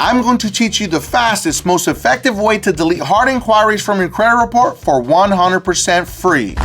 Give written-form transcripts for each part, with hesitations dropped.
I'm going to teach you the fastest, most effective way to delete hard inquiries from your credit report for 100% free.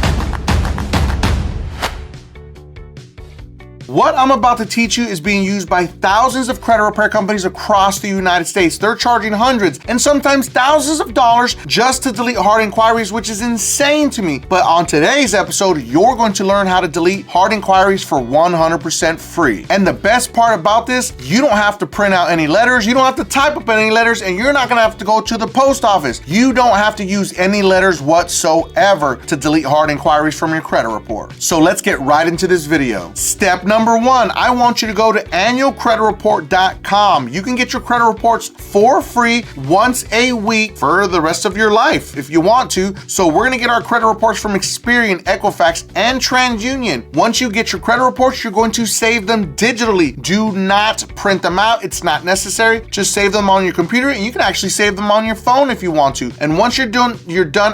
What I'm about to teach you is being used by thousands of credit repair companies across the United States. They're charging hundreds and sometimes thousands of dollars just to delete hard inquiries, which is insane to me. But on today's episode, you're going to learn how to delete hard inquiries for 100% free. And the best part about this, you don't have to print out any letters, you don't have to type up any letters, and you're not gonna have to go to the post office. You don't have to use any letters whatsoever to delete hard inquiries from your credit report. So let's get right into this video. Step number one, I want you to go to annualcreditreport.com. You can get your credit reports for free once a week for the rest of your life if you want to. So we're gonna get our credit reports from Experian, Equifax, and TransUnion. Once you get your credit reports, you're going to save them digitally. Do not print them out. It's not necessary. Just save them on your computer, and you can actually save them on your phone if you want to. And once you're done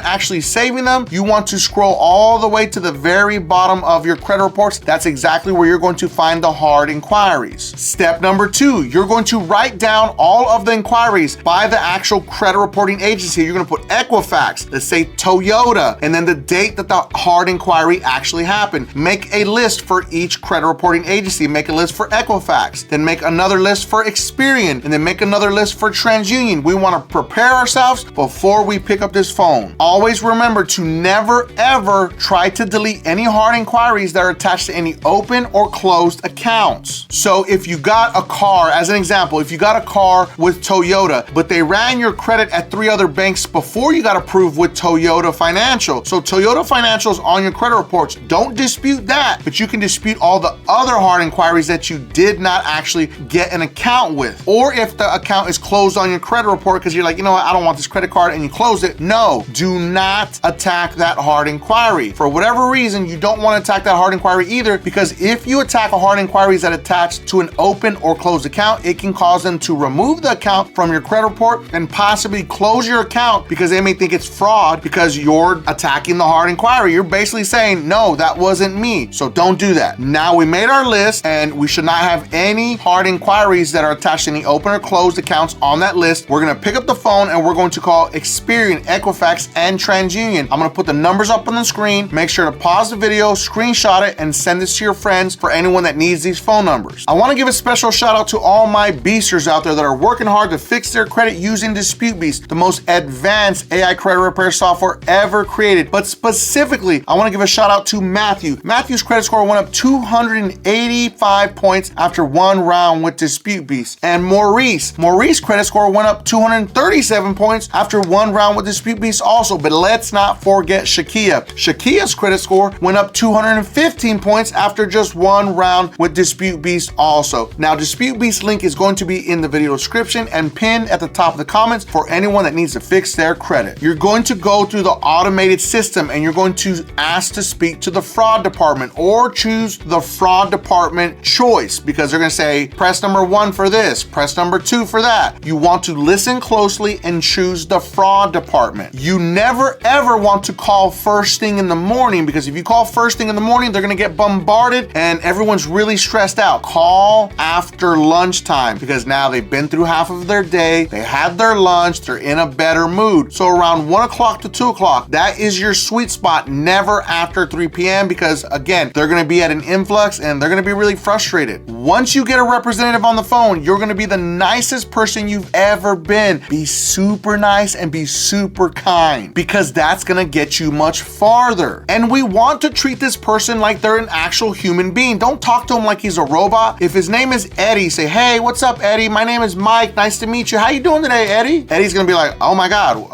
actually saving them, you want to scroll all the way to the very bottom of your credit reports. That's exactly where you're going to find the hard inquiries. Step number two, you're going to write down all of the inquiries by the actual credit reporting agency. You're going to put Equifax, let's say Toyota, and then the date that the hard inquiry actually happened. Make a list for each credit reporting agency. Make a list for Equifax, then make another list for Experian, and then make another list for TransUnion. We want to prepare ourselves before we pick up this phone. Always remember to never ever try to delete any hard inquiries that are attached to any open or closed accounts. So if you got a car, as an example, if you got a car with Toyota, but they ran your credit at 3 other banks before you got approved with Toyota Financial. So Toyota Financial is on your credit reports. Don't dispute that, but you can dispute all the other hard inquiries that you did not actually get an account with. Or if the account is closed on your credit report because you're like, you know what, I don't want this credit card, and you close it. No, do not attack that hard inquiry. For whatever reason, you don't want to attack that hard inquiry either, because if you attack a hard inquiries that attach to an open or closed account, it can cause them to remove the account from your credit report and possibly close your account because they may think it's fraud because you're attacking the hard inquiry. You're basically saying, no, that wasn't me. So don't do that. Now we made our list, and we should not have any hard inquiries that are attached to any open or closed accounts on that list. We're gonna pick up the phone and we're going to call Experian, Equifax, and TransUnion. I'm gonna put the numbers up on the screen. Make sure to pause the video, screenshot it, and send this to your friends for anyone that needs these phone numbers. I want to give a special shout out to all my beasters out there that are working hard to fix their credit using Dispute Beast, the most advanced AI credit repair software ever created. But specifically, I want to give a shout out to Matthew. Matthew's credit score went up 285 points after one round with Dispute Beast. And Maurice's credit score went up 237 points after one round with Dispute Beast also. But let's not forget Shakia. Shakia's credit score went up 215 points after just one round with Dispute Beast also. Now, Dispute Beast link is going to be in the video description and pinned at the top of the comments for anyone that needs to fix their credit. You're going to go through the automated system and you're going to ask to speak to the fraud department, or choose the fraud department choice, because they're going to say, press number 1 for this, press number 2 for that. You want to listen closely and choose the fraud department. You never ever want to call first thing in the morning, because if you call first thing in the morning, they're going to get bombarded and everyone's really stressed out. Call after lunchtime, because now they've been through half of their day, they had their lunch, they're in a better mood. So around 1 o'clock to 2 o'clock, that is your sweet spot. Never after 3 p.m. because again, they're going to be at an influx and they're going to be really frustrated. Once you get a representative on the phone, you're going to be the nicest person you've ever been. Be super nice and be super kind, because that's going to get you much farther. And we want to treat this person like they're an actual human being. Don't talk to him like he's a robot. If his name is Eddie, say, hey, what's up, Eddie? My name is Mike. Nice to meet you. How you doing today, Eddie? Eddie's gonna be like, oh my God,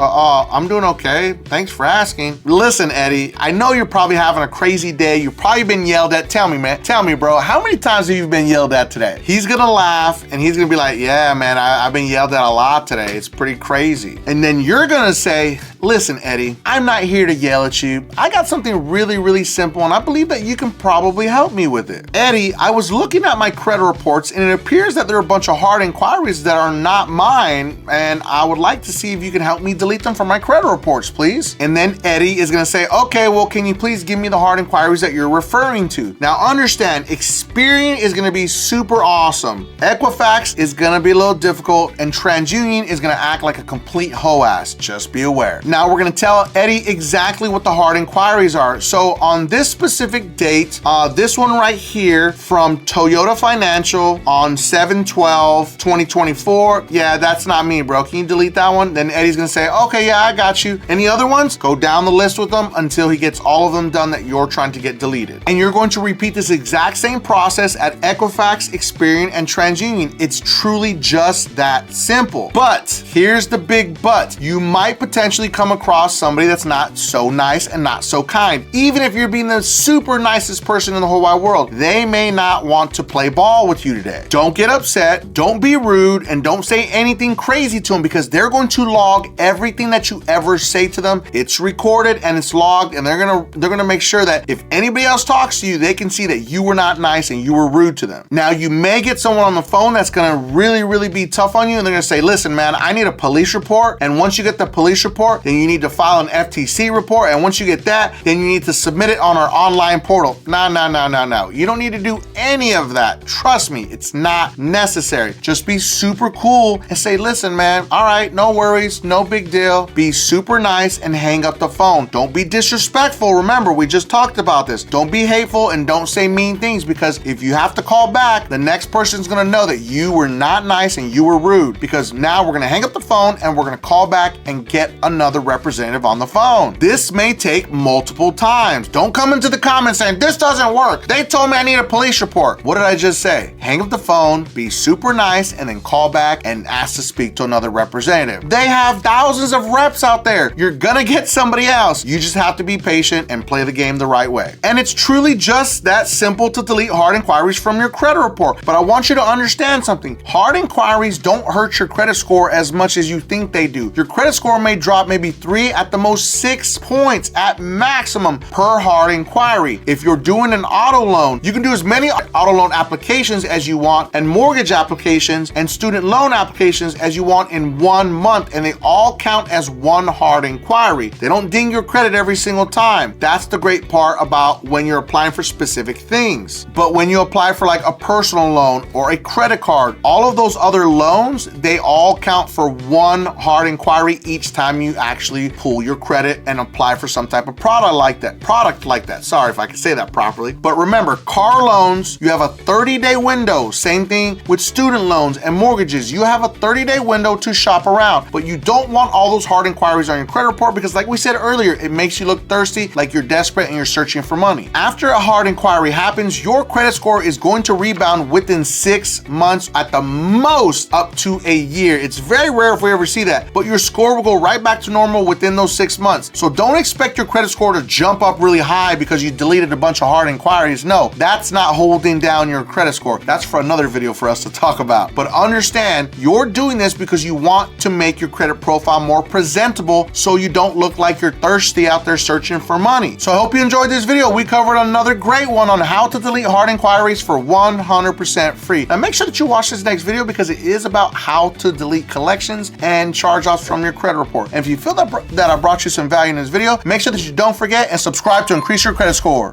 I'm doing okay. Thanks for asking. Listen, Eddie, I know you're probably having a crazy day. You've probably been yelled at. Tell me, man. Tell me, bro, how many times have you been yelled at today? He's gonna laugh and he's gonna be like, yeah, man, I've been yelled at a lot today. It's pretty crazy. And then you're gonna say, Listen, Eddie, I'm not here to yell at you. I got something really simple, and I believe that you can probably help me with it. Eddie, I was looking at my credit reports, and it appears that there are a bunch of hard inquiries that are not mine, and I would like to see if you can help me delete them from my credit reports, please. And then Eddie is gonna say, okay, well, can you please give me the hard inquiries that you're referring to? Now understand, Experian is gonna be super awesome. Equifax is gonna be a little difficult, and TransUnion is gonna act like a complete hoe-ass. Just be aware. Now we're gonna tell Eddie exactly what the hard inquiries are. So on this specific date, this one right here from Toyota Financial on 7/12/2024, yeah, that's not me, bro. Can you delete that one? Then Eddie's gonna say, okay, yeah, I got you. Any other ones? Go down the list with them until he gets all of them done that you're trying to get deleted. And you're going to repeat this exact same process at Equifax, Experian, and TransUnion. It's truly just that simple. But here's the big but. You might potentially come across somebody that's not so nice and not so kind. Even if you're being the super nicest person in the whole wide world, they may not want to play ball with you today. Don't get upset, don't be rude, and don't say anything crazy to them, because they're going to log everything that you ever say to them. It's recorded and it's logged, and they're gonna make sure that if anybody else talks to you, they can see that you were not nice and you were rude to them. Now you may get someone on the phone that's gonna really be tough on you, and they're gonna say, listen man, I need a police report, and once you get the police report, then you need to file an FTC report, and once you get that, then you need to submit it on our online portal. No. You don't need to do any of that. Trust me, it's not necessary. Just be super cool and say, listen man, all right, no worries, no big deal. Be super nice and hang up the phone. Don't be disrespectful. Remember, we just talked about this. Don't be hateful and don't say mean things, because if you have to call back, the next person's gonna know that you were not nice and you were rude, because now we're gonna hang up the phone and we're gonna call back and get another representative on the phone. This may take multiple times. Don't come into the comments saying, this doesn't work. They told me I need a police report. What did I just say? Hang up the phone, be super nice, and then call back and ask to speak to another representative. They have thousands of reps out there. You're gonna get somebody else. You just have to be patient and play the game the right way. And it's truly just that simple to delete hard inquiries from your credit report. But I want you to understand something. Hard inquiries don't hurt your credit score as much as you think they do. Your credit score may drop maybe 3, at the most 6 points at maximum per hard inquiry. If you're doing an auto loan, you can do as many auto loan applications as you want, and mortgage applications and student loan applications as you want in 1 month, and they all count as one hard inquiry. They don't ding your credit every single time. That's the great part about when you're applying for specific things. But when you apply for like a personal loan or a credit card, all of those other loans, they all count for one hard inquiry each time you actually pull your credit and apply for some type of product like that. Sorry if I can say that properly. But remember, car loans, you have a 30-day window. Same thing with student loans and mortgages. You have a 30-day window to shop around, but you don't want all those hard inquiries on your credit report, because like we said earlier, it makes you look thirsty, like you're desperate and you're searching for money. After a hard inquiry happens, your credit score is going to rebound within 6 months, at the most up to a year. It's very rare if we ever see that, but your score will go right back to normal within those 6 months. So don't expect your credit score to jump up really high because you deleted a bunch of hard inquiries. No, that's not holding down your credit score. That's for another video for us to talk about. But understand, you're doing this because you want to make your credit profile more presentable, so you don't look like you're thirsty out there searching for money. So I hope you enjoyed this video. We covered another great one on how to delete hard inquiries for 100% free. Now make sure that you watch this next video, because it is about how to delete collections and charge-offs from your credit report. And if you feel that I brought you some value in this video, make sure that you don't forget and subscribe to increase your credit score.